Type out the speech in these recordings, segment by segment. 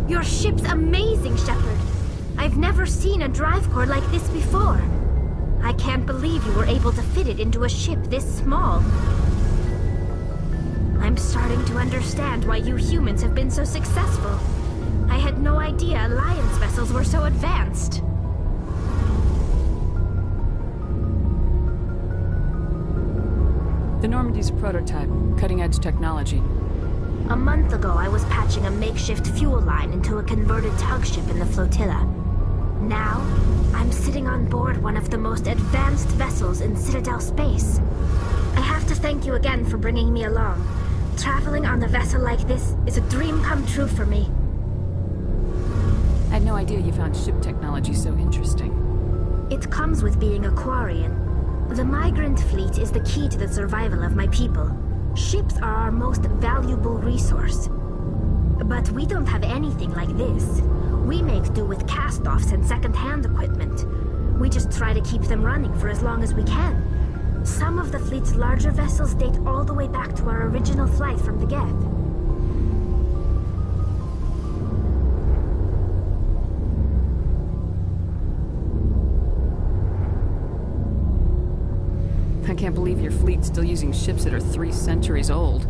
Your ship's amazing, Shepard. I've never seen a drive core like this before. I can't believe you were able to fit it into a ship this small. I'm starting to understand why you humans have been so successful. I had no idea Alliance vessels were so advanced. The Normandy's a prototype, cutting-edge technology. A month ago, I was patching a makeshift fuel line into a converted tug ship in the flotilla. Now, I'm sitting on board one of the most advanced vessels in Citadel space. I have to thank you again for bringing me along. Traveling on a vessel like this is a dream come true for me. I had no idea you found ship technology so interesting. It comes with being a Quarian. The migrant fleet is the key to the survival of my people. Ships are our most valuable resource. But we don't have anything like this. We make do with cast-offs and second-hand equipment. We just try to keep them running for as long as we can. Some of the fleet's larger vessels date all the way back to our original flight from the Geth. I can't believe your fleet's still using ships that are 3 centuries old.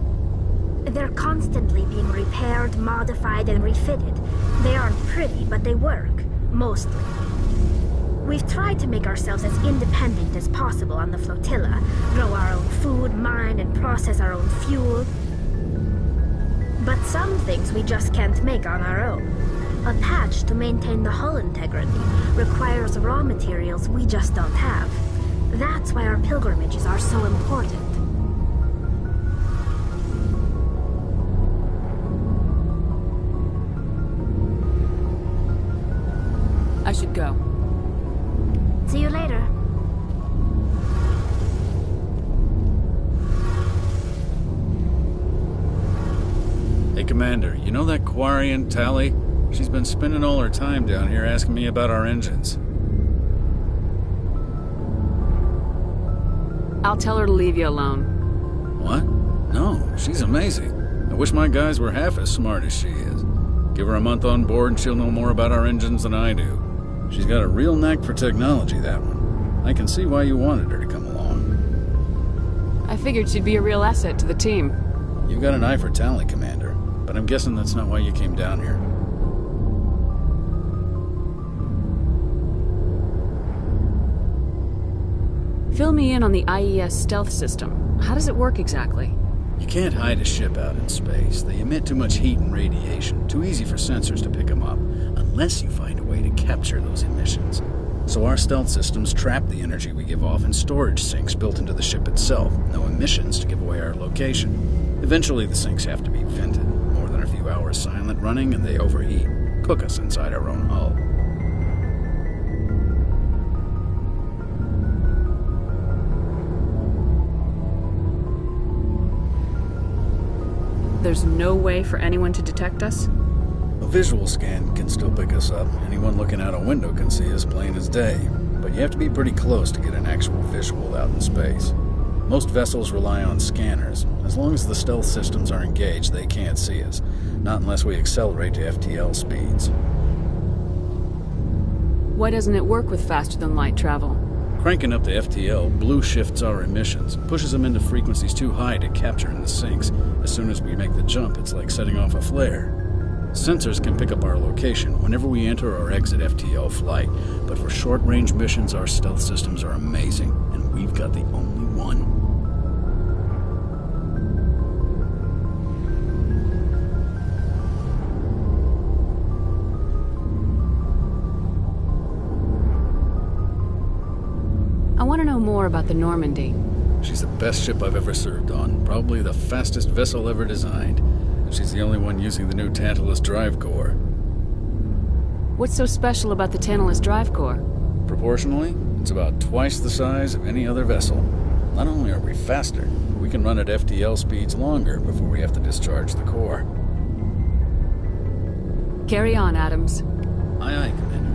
They're constantly being repaired, modified, and refitted. They aren't pretty, but they work. Mostly. We've tried to make ourselves as independent as possible on the flotilla. Grow our own food, mine, and process our own fuel. But some things we just can't make on our own. A patch to maintain the hull integrity requires raw materials we just don't have. That's why our pilgrimages are so important. I should go. See you later. Hey, Commander, you know that Quarian, Tally? She's been spending all her time down here asking me about our engines. I'll tell her to leave you alone. What? No, she's amazing. I wish my guys were half as smart as she is. Give her a month on board and she'll know more about our engines than I do. She's got a real knack for technology, that one. I can see why you wanted her to come along. I figured she'd be a real asset to the team. You've got an eye for talent, Commander, but I'm guessing that's not why you came down here. Fill me in on the IES stealth system. How does it work exactly? You can't hide a ship out in space. They emit too much heat and radiation. Too easy for sensors to pick them up, unless you find a way to capture those emissions. So our stealth systems trap the energy we give off in storage sinks built into the ship itself. No emissions to give away our location. Eventually the sinks have to be vented. More than a few hours silent running and they overheat. Cook us inside our own hull. There's no way for anyone to detect us? A visual scan can still pick us up. Anyone looking out a window can see us plain as day. But you have to be pretty close to get an actual visual out in space. Most vessels rely on scanners. As long as the stealth systems are engaged, they can't see us. Not unless we accelerate to FTL speeds. Why doesn't it work with faster-than-light travel? Cranking up the FTL blue shifts our emissions, pushes them into frequencies too high to capture in the sinks. As soon as we make the jump, it's like setting off a flare. Sensors can pick up our location whenever we enter or exit FTL flight, but for short-range missions, our stealth systems are amazing, and we've got the only one. I want to know more about the Normandy. She's the best ship I've ever served on, probably the fastest vessel ever designed. And she's the only one using the new Tantalus drive core. What's so special about the Tantalus drive core? Proportionally, it's about twice the size of any other vessel. Not only are we faster, we can run at FTL speeds longer before we have to discharge the core. Carry on, Adams. Aye, aye, Commander.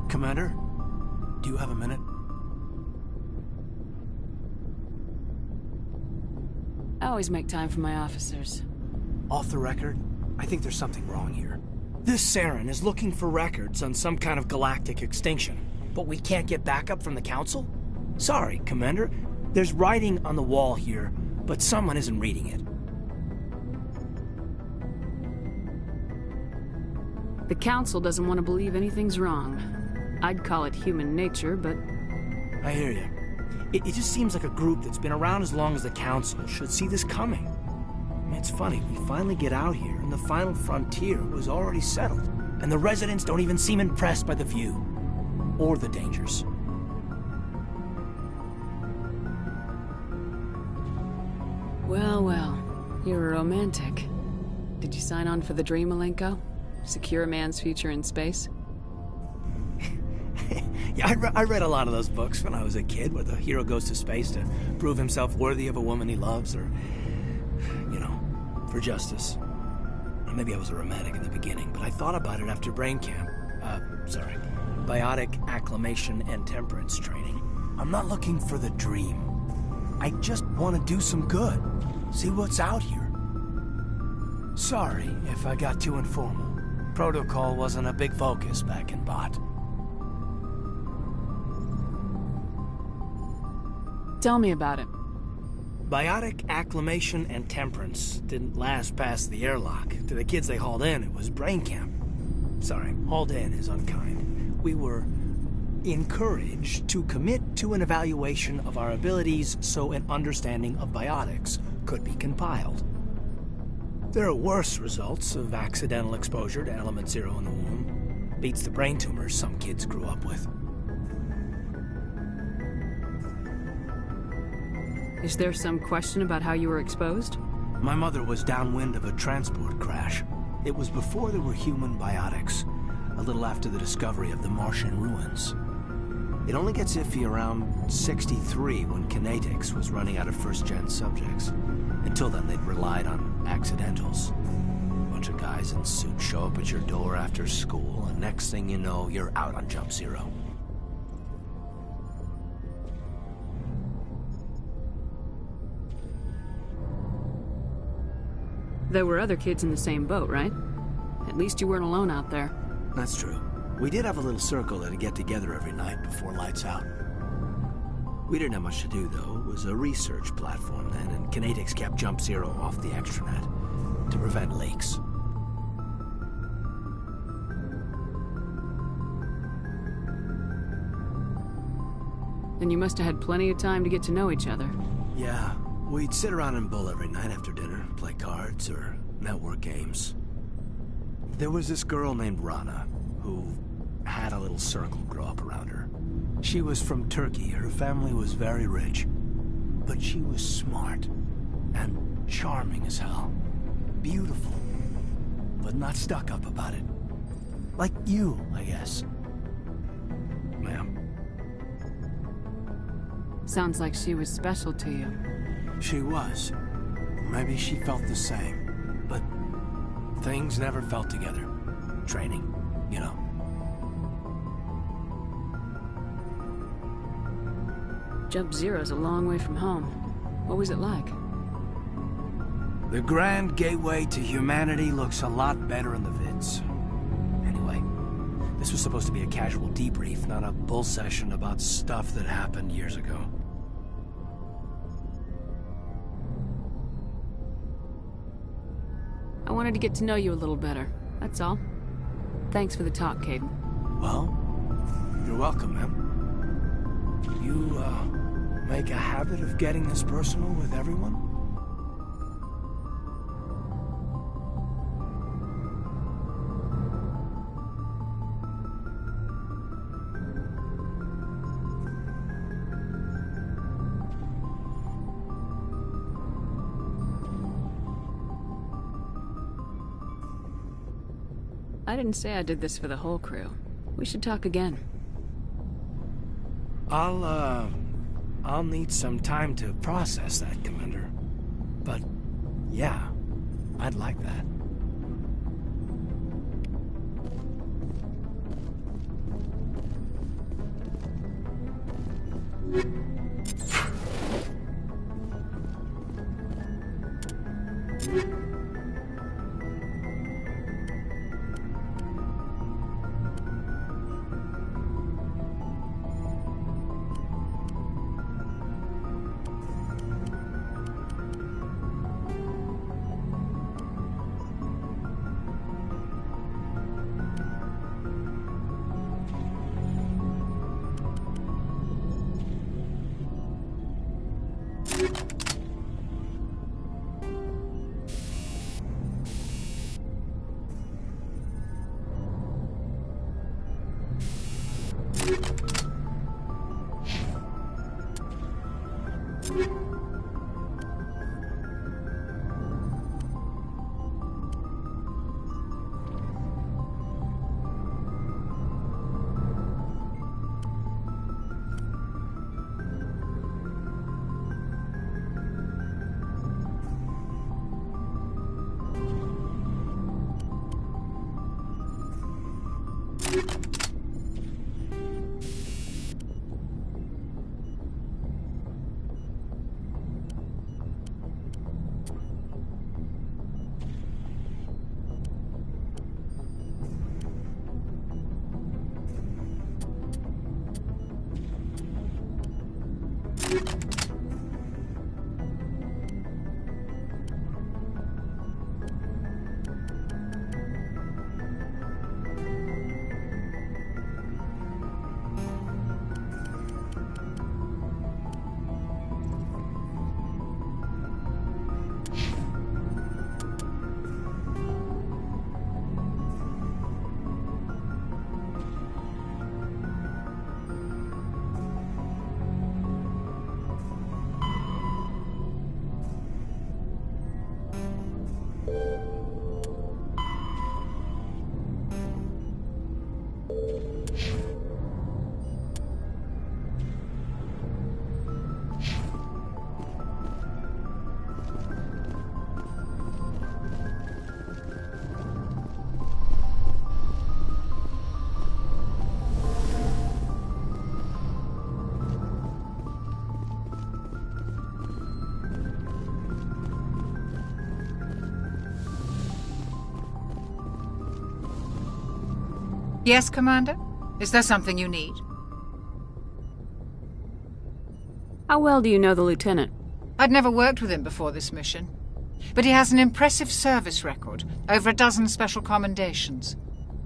Commander, do you have a minute? I always make time for my officers. Off the record, I think there's something wrong here. This Saren is looking for records on some kind of galactic extinction, but we can't get backup from the Council? Sorry, Commander. There's writing on the wall here, but someone isn't reading it. The Council doesn't want to believe anything's wrong. I'd call it human nature, but... I hear you. It just seems like a group that's been around as long as the Council should see this coming. I mean, it's funny, we finally get out here, and the final frontier was already settled. And the residents don't even seem impressed by the view. Or the dangers. Well, well. You're a romantic. Did you sign on for the dream, Malenko? Secure a man's future in space? Yeah, I read a lot of those books when I was a kid, where the hero goes to space to prove himself worthy of a woman he loves, or, you know, for justice. Maybe I was a romantic in the beginning, but I thought about it after brain camp. Biotic acclimation and temperance training. I'm not looking for the dream. I just want to do some good. See what's out here. Sorry if I got too informal. Protocol wasn't a big focus back in Bot. Tell me about it. Biotic acclimation and temperance didn't last past the airlock. To the kids they hauled in, it was brain camp. Sorry, hauled in is unkind. We were encouraged to commit to an evaluation of our abilities so an understanding of biotics could be compiled. There are worse results of accidental exposure to Element Zero in the womb. Beats the brain tumors some kids grew up with. Is there some question about how you were exposed? My mother was downwind of a transport crash. It was before there were human biotics, a little after the discovery of the Martian ruins. It only gets iffy around 63 when Kinetics was running out of first-gen subjects. Until then, they'd relied on accidentals. A bunch of guys in suits show up at your door after school, and next thing you know, you're out on Jump Zero. There were other kids in the same boat, right? At least you weren't alone out there. That's true. We did have a little circle that'd get together every night before lights out. We didn't have much to do, though. It was a research platform then, and Kinetics kept Jump Zero off the extranet to prevent leaks. Then you must have had plenty of time to get to know each other. Yeah, we'd sit around and bull every night after dinner, play cards or network games. There was this girl named Rana, who had a little circle grow up around her. She was from Turkey. Her family was very rich. But she was smart and charming as hell. Beautiful, but not stuck up about it. Like you, I guess. Ma'am. Sounds like she was special to you. She was. Maybe she felt the same. But things never felt together. Training, you know. Jump Zero's a long way from home. What was it like? The grand gateway to humanity looks a lot better in the vids. Anyway, this was supposed to be a casual debrief, not a bull session about stuff that happened years ago. I wanted to get to know you a little better, that's all. Thanks for the talk, Caden. Well, you're welcome, ma'am. You, make a habit of getting this personal with everyone? I didn't say I did this for the whole crew. We should talk again. I'll need some time to process that, Commander. But, yeah, I'd like that. Yes, Commander? Is there something you need? How well do you know the Lieutenant? I'd never worked with him before this mission. But he has an impressive service record, over a dozen special commendations.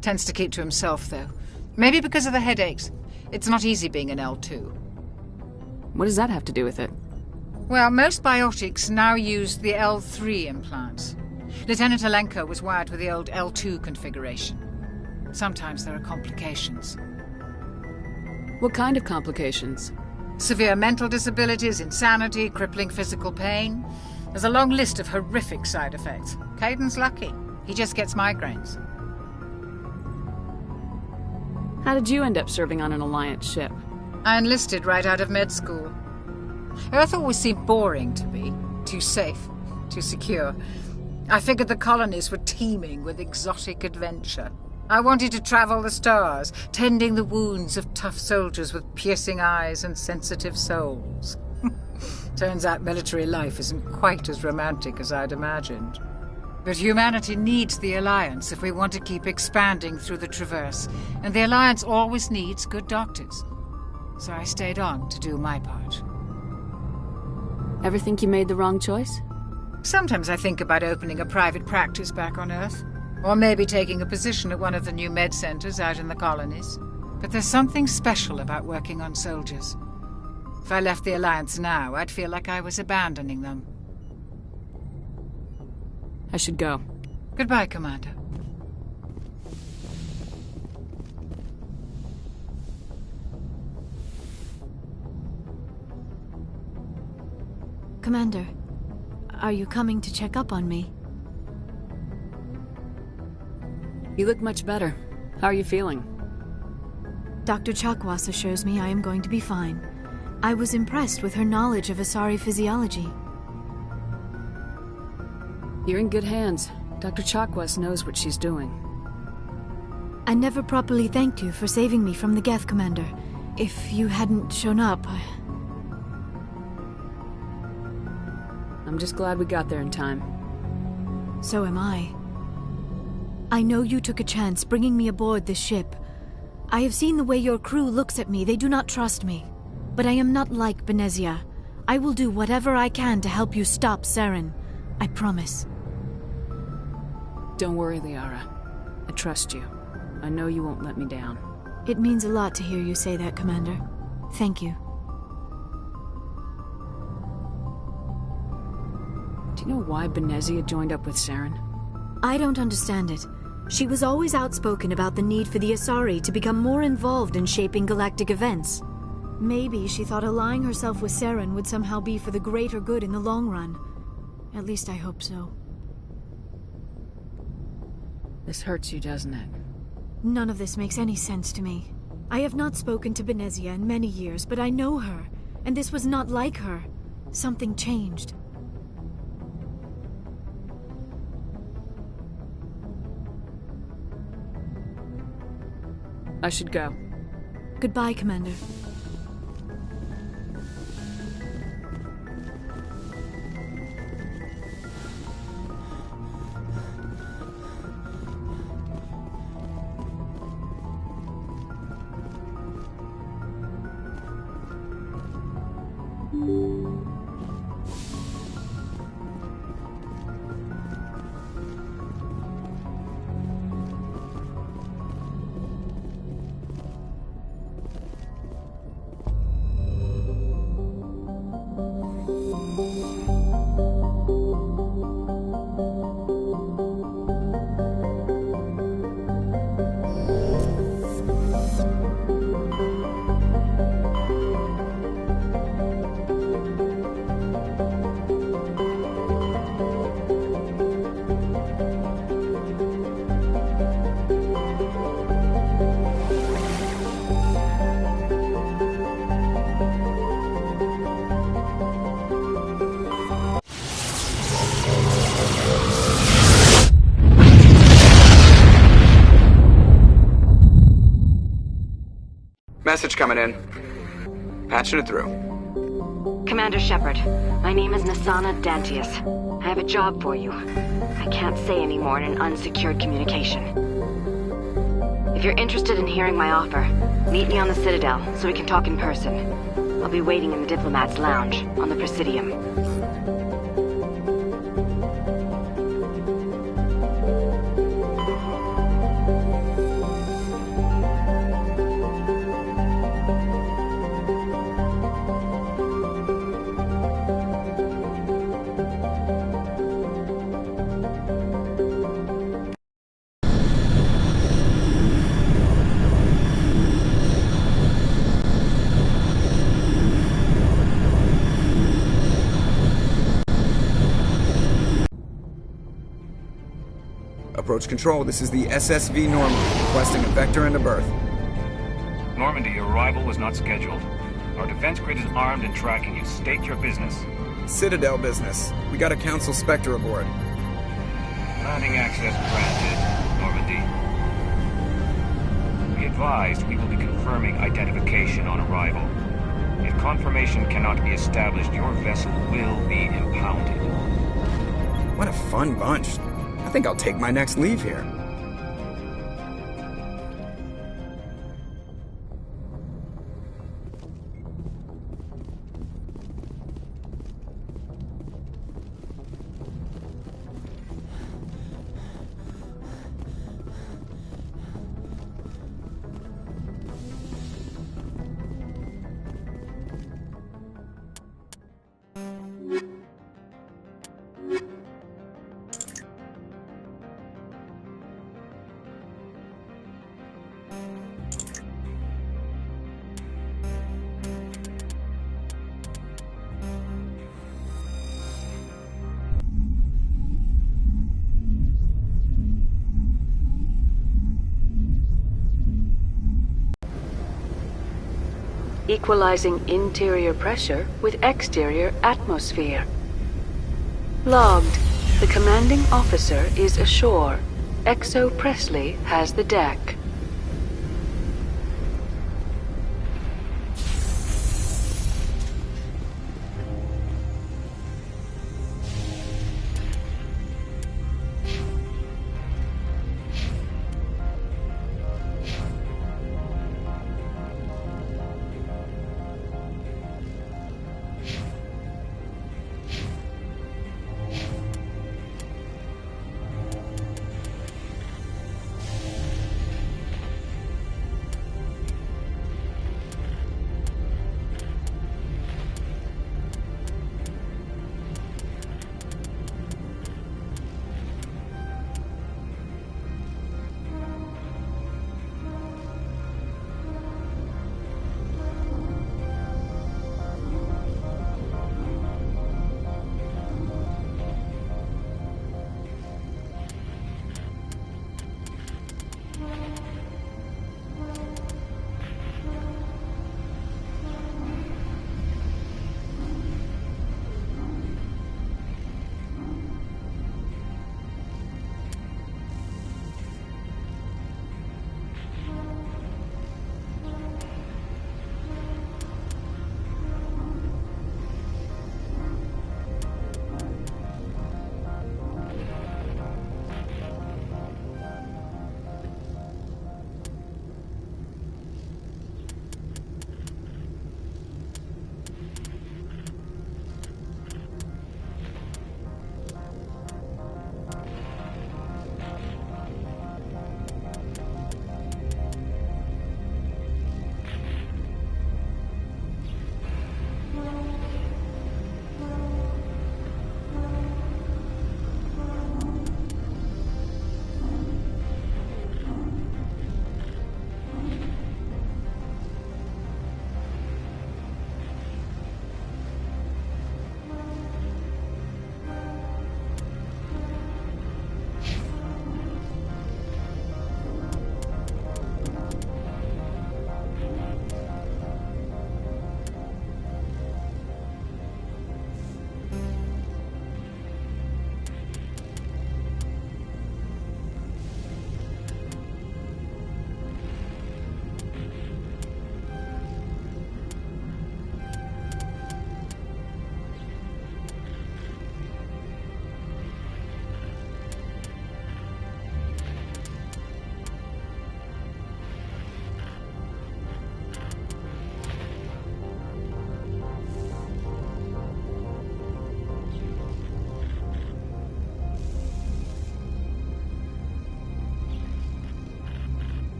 Tends to keep to himself, though. Maybe because of the headaches. It's not easy being an L2. What does that have to do with it? Well, most biotics now use the L3 implants. Lieutenant Alenko was wired with the old L2 configuration. Sometimes there are complications. What kind of complications? Severe mental disabilities, insanity, crippling physical pain. There's a long list of horrific side effects. Caden's lucky. He just gets migraines. How did you end up serving on an Alliance ship? I enlisted right out of med school. Earth always seemed boring to me. Too safe, too secure. I figured the colonies were teeming with exotic adventure. I wanted to travel the stars, tending the wounds of tough soldiers with piercing eyes and sensitive souls. Turns out military life isn't quite as romantic as I'd imagined. But humanity needs the Alliance if we want to keep expanding through the Traverse, and the Alliance always needs good doctors. So I stayed on to do my part. Ever think you made the wrong choice? Sometimes I think about opening a private practice back on Earth, or maybe taking a position at one of the new med centers out in the colonies. But there's something special about working on soldiers. If I left the Alliance now, I'd feel like I was abandoning them. I should go. Goodbye, Commander. Commander, are you coming to check up on me? You look much better. How are you feeling? Dr. Chakwas assures me I am going to be fine. I was impressed with her knowledge of Asari physiology. You're in good hands. Dr. Chakwas knows what she's doing. I never properly thanked you for saving me from the Geth, Commander. If you hadn't shown up, I'm just glad we got there in time. So am I. I know you took a chance bringing me aboard this ship. I have seen the way your crew looks at me. They do not trust me. But I am not like Benezia. I will do whatever I can to help you stop Saren. I promise. Don't worry, Liara. I trust you. I know you won't let me down. It means a lot to hear you say that, Commander. Thank you. Do you know why Benezia joined up with Saren? I don't understand it. She was always outspoken about the need for the Asari to become more involved in shaping galactic events. Maybe she thought allying herself with Saren would somehow be for the greater good in the long run. At least I hope so. This hurts you, doesn't it? None of this makes any sense to me. I have not spoken to Benezia in many years, but I know her, and this was not like her. Something changed. I should go. Goodbye, Commander. Message coming in. Patching it through. Commander Shepard, my name is Nasana Dantius. I have a job for you. I can't say any more in an unsecured communication. If you're interested in hearing my offer, meet me on the Citadel so we can talk in person. I'll be waiting in the Diplomat's Lounge on the Presidium. Approach control, this is the SSV Normandy, requesting a vector and a berth. Normandy, your arrival was not scheduled. Our defense grid is armed and tracking you. State your business. Citadel business. We got a Council Spectre aboard. Landing access granted, Normandy. Be advised, we will be confirming identification on arrival. If confirmation cannot be established, your vessel will be impounded. What a fun bunch. I think I'll take my next leave here. Equalizing interior pressure with exterior atmosphere. Logged. The commanding officer is ashore. Exo Presley has the deck.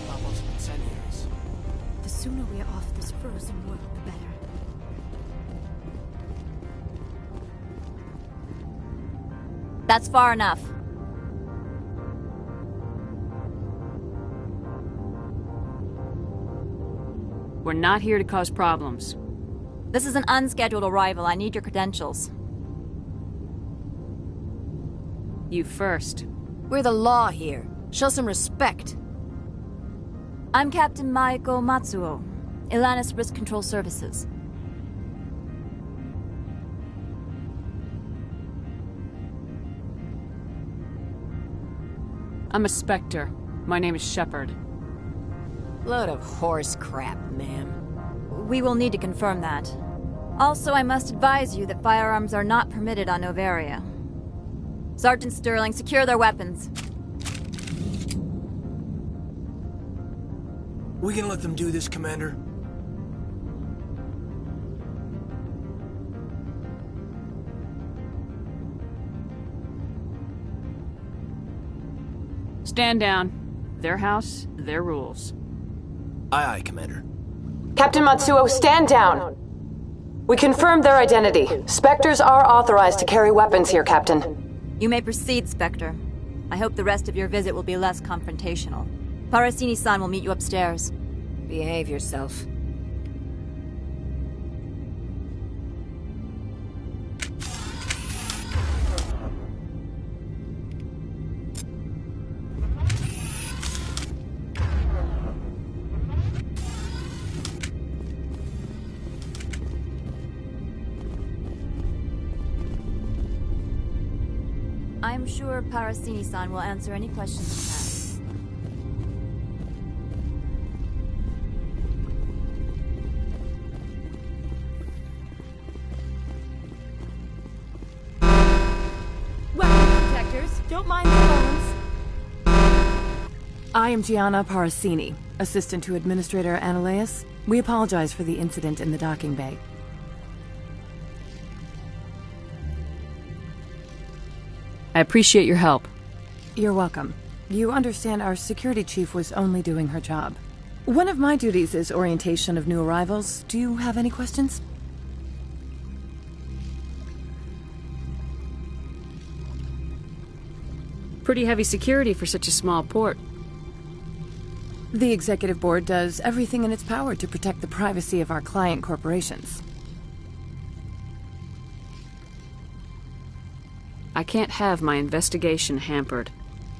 Bubbles and incendiaries. The sooner we are off this frozen world, the better. That's far enough. We're not here to cause problems. This is an unscheduled arrival. I need your credentials. You first. We're the law here. Show some respect. I'm Captain Maiko Matsuo, Ilanis Risk Control Services. I'm a Spectre. My name is Shepard. Load of horse crap, ma'am. We will need to confirm that. Also, I must advise you that firearms are not permitted on Novaria. Sergeant Sterling, secure their weapons. We gonna let them do this, Commander? Stand down. Their house, their rules. Aye, aye, Commander. Captain Matsuo, stand down! We confirmed their identity. Spectres are authorized to carry weapons here, Captain. You may proceed, Spectre. I hope the rest of your visit will be less confrontational. Parasini-san will meet you upstairs. Behave yourself. I'm sure Parasini-san will answer any questions you have. Weapon protectors, don't mind the phones. I am Gianna Parasini, assistant to Administrator Ananias. We apologize for the incident in the docking bay. I appreciate your help. You're welcome. You understand our security chief was only doing her job. One of my duties is orientation of new arrivals. Do you have any questions? Pretty heavy security for such a small port. The executive board does everything in its power to protect the privacy of our client corporations. I can't have my investigation hampered.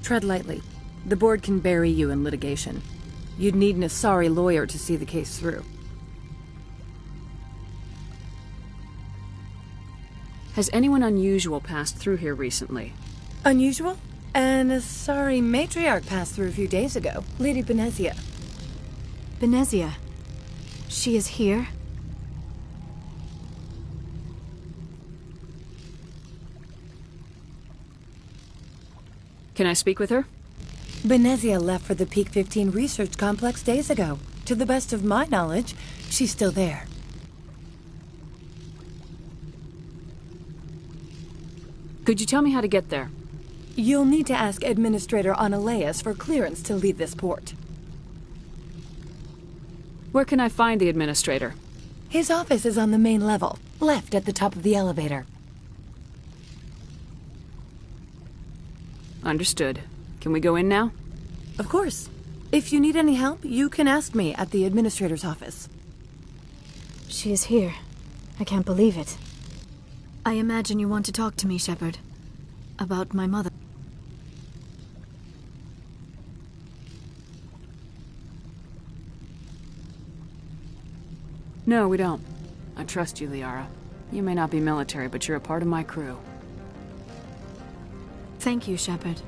Tread lightly. The board can bury you in litigation. You'd need an Asari lawyer to see the case through. Has anyone unusual passed through here recently? Unusual? An Asari matriarch passed through a few days ago. Lady Benezia. Benezia? She is here? Can I speak with her? Benezia left for the Peak 15 research complex days ago. To the best of my knowledge, she's still there. Could you tell me how to get there? You'll need to ask Administrator Ananias for clearance to leave this port. Where can I find the administrator? His office is on the main level, left at the top of the elevator. Understood. Can we go in now? Of course. If you need any help, you can ask me at the administrator's office. She is here. I can't believe it. I imagine you want to talk to me, Shepard. About my mother. No, we don't. I trust you, Liara. You may not be military, but you're a part of my crew. Thank you, Shepard.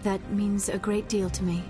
That means a great deal to me.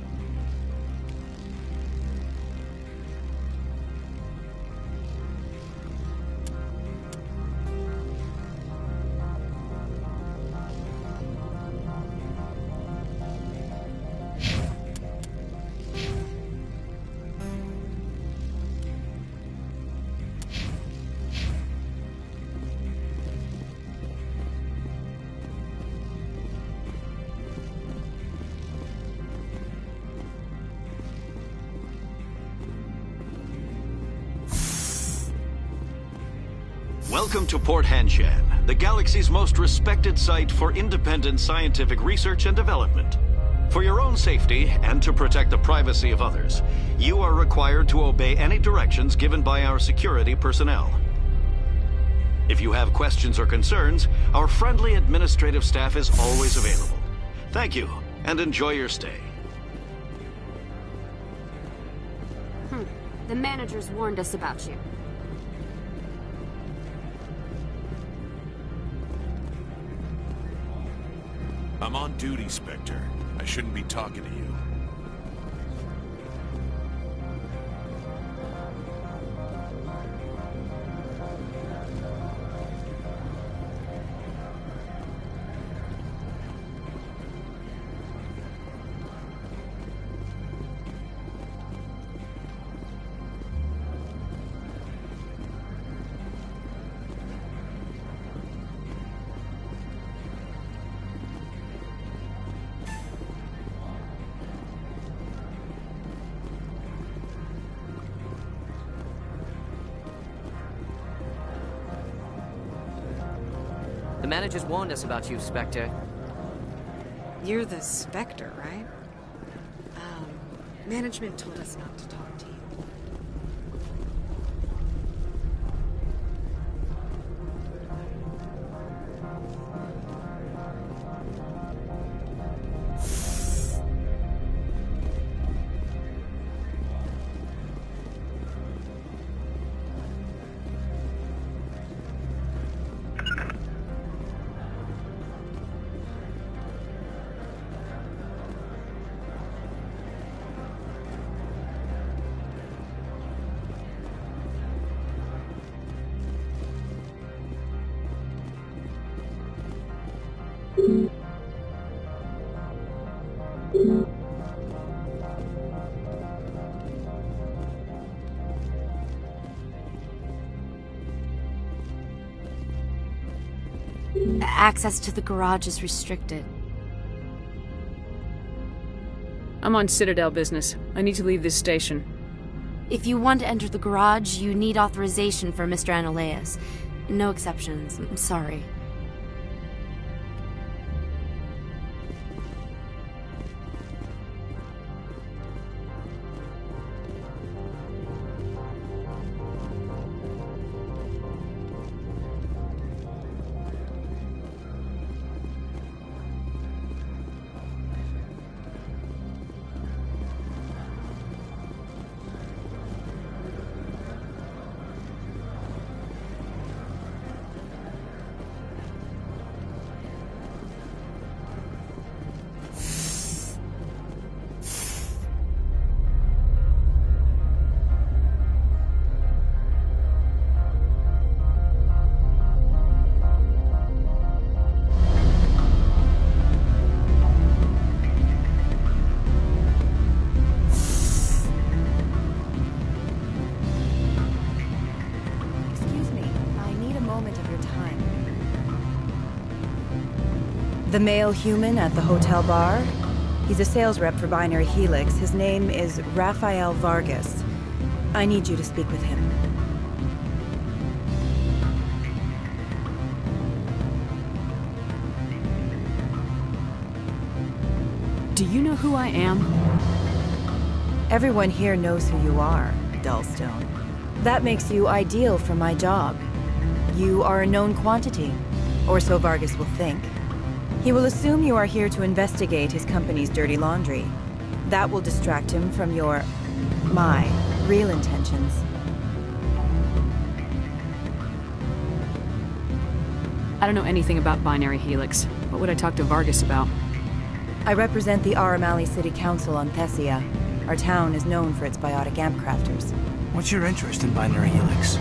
Welcome to Port Hanshan, the galaxy's most respected site for independent scientific research and development. For your own safety and to protect the privacy of others, you are required to obey any directions given by our security personnel. If you have questions or concerns, our friendly administrative staff is always available. Thank you, and enjoy your stay. The managers warned us about you. I'm on duty, Spectre. I shouldn't be talking to you. The managers warned us about you, Spectre. You're the Spectre, right? Management told us not to talk to you. Access to the garage is restricted. I'm on Citadel business. I need to leave this station. If you want to enter the garage, you need authorization for Mr. Analeas. No exceptions. I'm sorry. The male human at the hotel bar? He's a sales rep for Binary Helix. His name is Rafael Vargas. I need you to speak with him. Do you know who I am? Everyone here knows who you are, Dullstone. That makes you ideal for my job. You are a known quantity, or so Vargas will think. He will assume you are here to investigate his company's dirty laundry. That will distract him from my real intentions. I don't know anything about Binary Helix. What would I talk to Vargas about? I represent the Aramali City Council on Thessia. Our town is known for its biotic amp crafters. What's your interest in Binary Helix?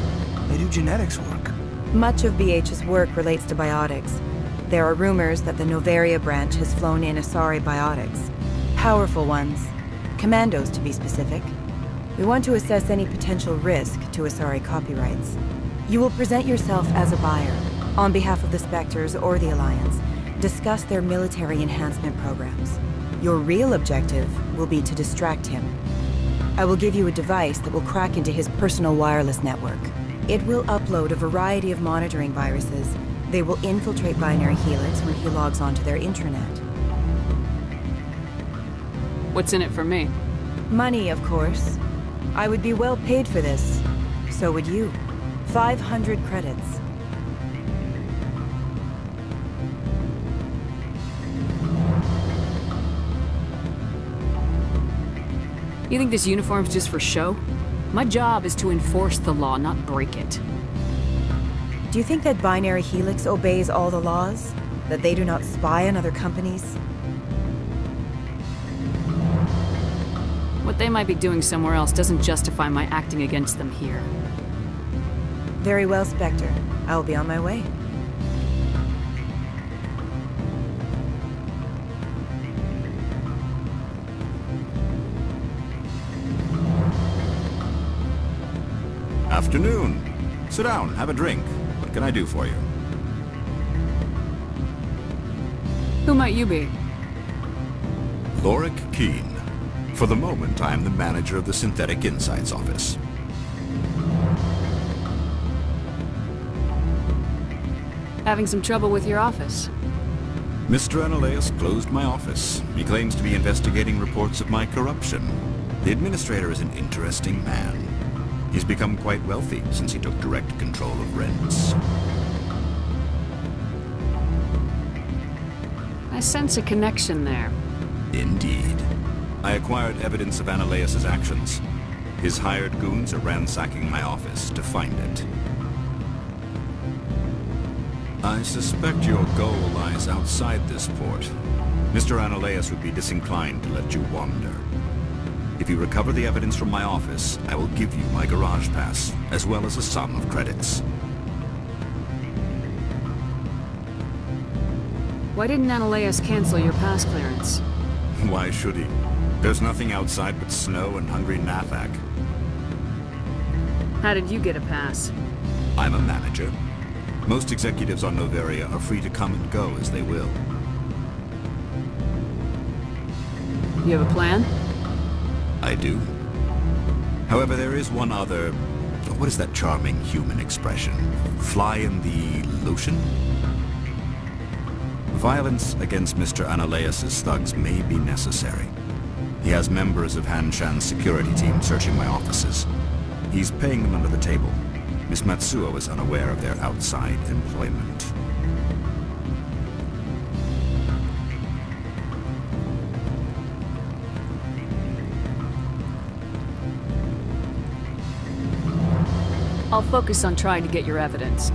They do genetics work. Much of BH's work relates to biotics. There are rumors that the Novaria branch has flown in Asari biotics. Powerful ones. Commandos, to be specific. We want to assess any potential risk to Asari copyrights. You will present yourself as a buyer, on behalf of the Spectres or the Alliance. Discuss their military enhancement programs. Your real objective will be to distract him. I will give you a device that will crack into his personal wireless network. It will upload a variety of monitoring viruses. They will infiltrate Binary Helix when he logs onto their intranet. What's in it for me? Money, of course. I would be well paid for this. So would you. 500 credits. You think this uniform's just for show? My job is to enforce the law, not break it. Do you think that Binary Helix obeys all the laws? That they do not spy on other companies? What they might be doing somewhere else doesn't justify my acting against them here. Very well, Spectre. I will be on my way. Afternoon. Sit down, have a drink. What can I do for you? Who might you be? Lorik Keene. For the moment, I am the manager of the Synthetic Insights Office. Having some trouble with your office? Mr. Analaeus closed my office. He claims to be investigating reports of my corruption. The administrator is an interesting man. He's become quite wealthy since he took direct control of rents. I sense a connection there. Indeed. I acquired evidence of Analaeus' actions. His hired goons are ransacking my office to find it. I suspect your goal lies outside this port. Mr. Analaeus would be disinclined to let you wander. If you recover the evidence from my office, I will give you my garage pass, as well as a sum of credits. Why didn't Analaeus cancel your pass clearance? Why should he? There's nothing outside but snow and hungry Nathak. How did you get a pass? I'm a manager. Most executives on Noveria are free to come and go as they will. You have a plan? I do. However, there is one other... What is that charming human expression? Fly in the lotion? Violence against Mr. Analaeus' thugs may be necessary. He has members of Han Shan's security team searching my offices. He's paying them under the table. Miss Matsuo is unaware of their outside employment. I'll focus on trying to get your evidence.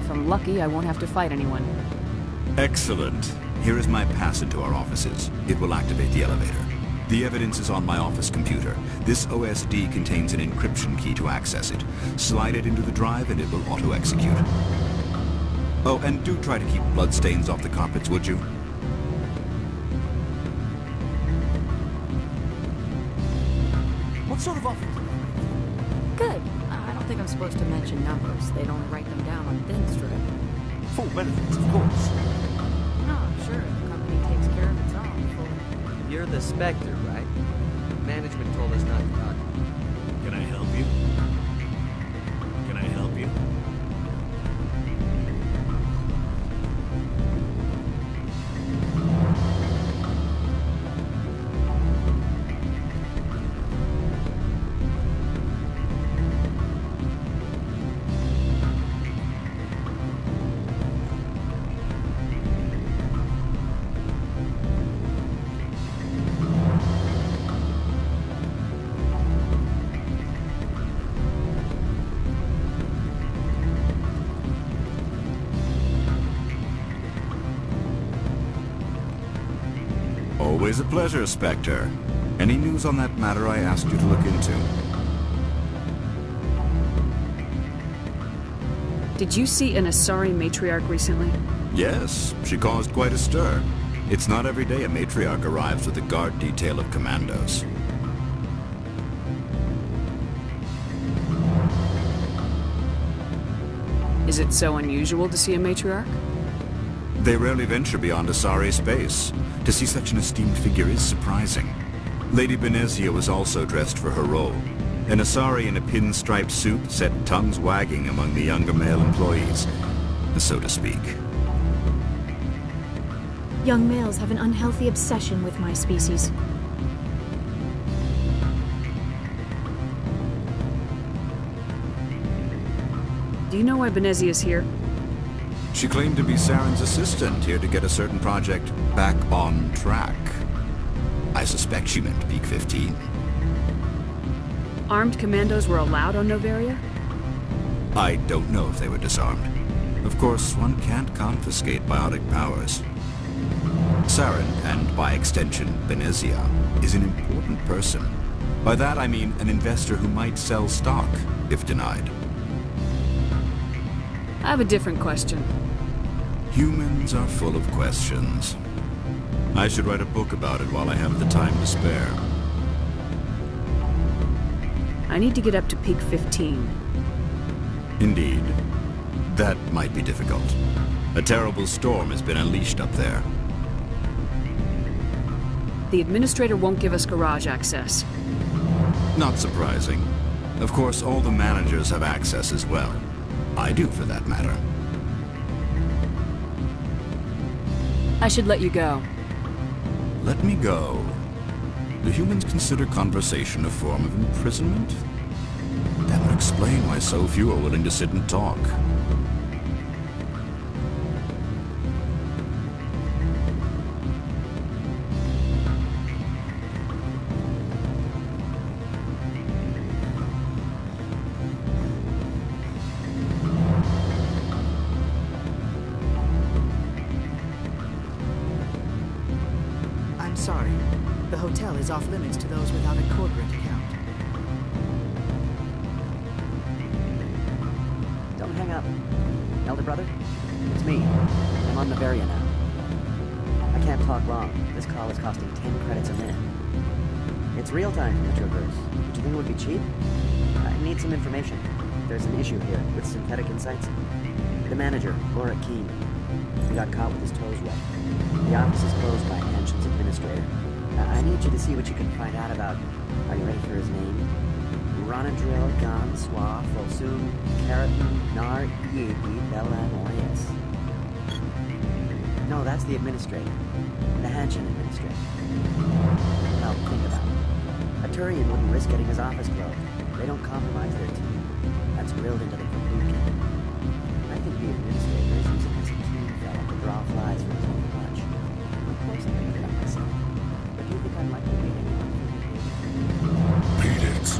If I'm lucky, I won't have to fight anyone. Excellent. Here is my pass into our offices. It will activate the elevator. The evidence is on my office computer. This OSD contains an encryption key to access it. Slide it into the drive and it will auto-execute. Oh, and do try to keep bloodstains off the carpets, would you? What sort of offer? Good. I don't think I'm supposed to mention numbers. They'd only write them down on thin strip. Full benefits, of course. No, sure. The company takes care of its own. You're the Spectre, right? Management told us not to talk. Can I help you? Can I help you? Always a pleasure, Spectre. Any news on that matter I asked you to look into? Did you see an Asari matriarch recently? Yes, she caused quite a stir. It's not every day a matriarch arrives with a guard detail of commandos. Is it so unusual to see a matriarch? They rarely venture beyond Asari space. To see such an esteemed figure is surprising. Lady Benezia was also dressed for her role. An Asari in a pinstriped suit set tongues wagging among the younger male employees, so to speak. Young males have an unhealthy obsession with my species. Do you know why Benezia's here? She claimed to be Saren's assistant, here to get a certain project back on track. I suspect she meant Peak 15. Armed commandos were allowed on Noveria? I don't know if they were disarmed. Of course, one can't confiscate biotic powers. Saren, and by extension Benezia, is an important person. By that I mean an investor who might sell stock, if denied. I have a different question. Humans are full of questions. I should write a book about it while I have the time to spare. I need to get up to Peak 15. Indeed. That might be difficult. A terrible storm has been unleashed up there. The Administrator won't give us garage access. Not surprising. Of course, all the managers have access as well. I do, for that matter. I should let you go. Let me go. Do humans consider conversation a form of imprisonment? That would explain why so few are willing to sit and talk. Sorry. The hotel is off limits to those without a corporate account. Don't hang up. Elder brother? It's me. I'm on Noveria now. I can't talk long. This call is costing 10 credits a minute. It's real time from the Traverse. Would you think it would be cheap? I need some information. There's an issue here with synthetic insights. The manager, Laura Keene, he got caught with his toes wet. The office is closed by Anshin's administrator. I need you to see what you can find out about... Are you ready for his name? Ronadril Gan Swa Folsum Karathun Nar Eabi Bellamoyas. No, that's the administrator. The Hanshin administrator. Now, think about it. A Turian wouldn't risk getting his office closed. They don't compromise their team. That's drilled into them from boot camp. I think the administrator is using this keen fella to draw flies from his own bunch. Of course I can look it up myself. But do you think I'm likely to get anyone who's Beat it.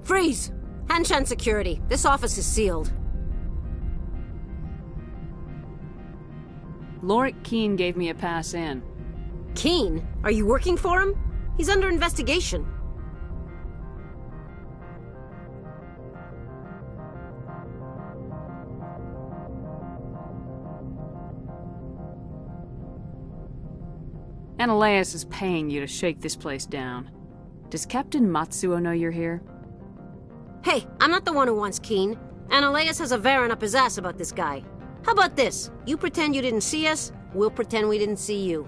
Freeze! Hanshan security. This office is sealed. Lorik Keene gave me a pass in. Keene? Are you working for him? He's under investigation. Ananias is paying you to shake this place down. Does Captain Matsuo know you're here? Hey, I'm not the one who wants Keene. Ananias has a Varen up his ass about this guy. How about this? You pretend you didn't see us, we'll pretend we didn't see you.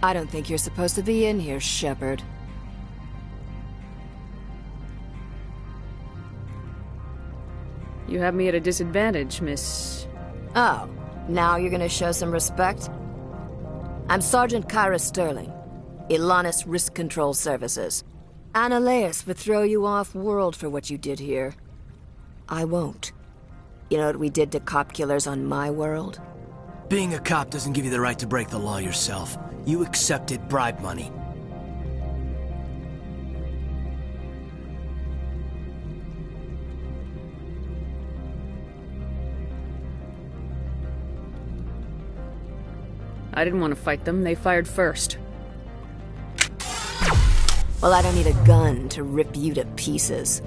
I don't think you're supposed to be in here, Shepard. You have me at a disadvantage, Miss... Oh, now you're gonna show some respect? I'm Sergeant Kyra Sterling, Ilanis Risk Control Services. Ananias would throw you off-world for what you did here. I won't. You know what we did to cop killers on my world? Being a cop doesn't give you the right to break the law yourself. You accepted bribe money. I didn't want to fight them. They fired first. Well, I don't need a gun to rip you to pieces.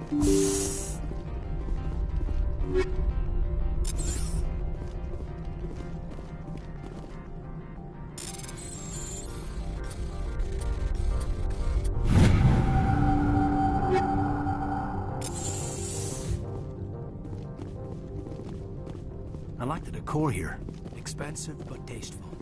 I like the decor here. Expensive but tasteful.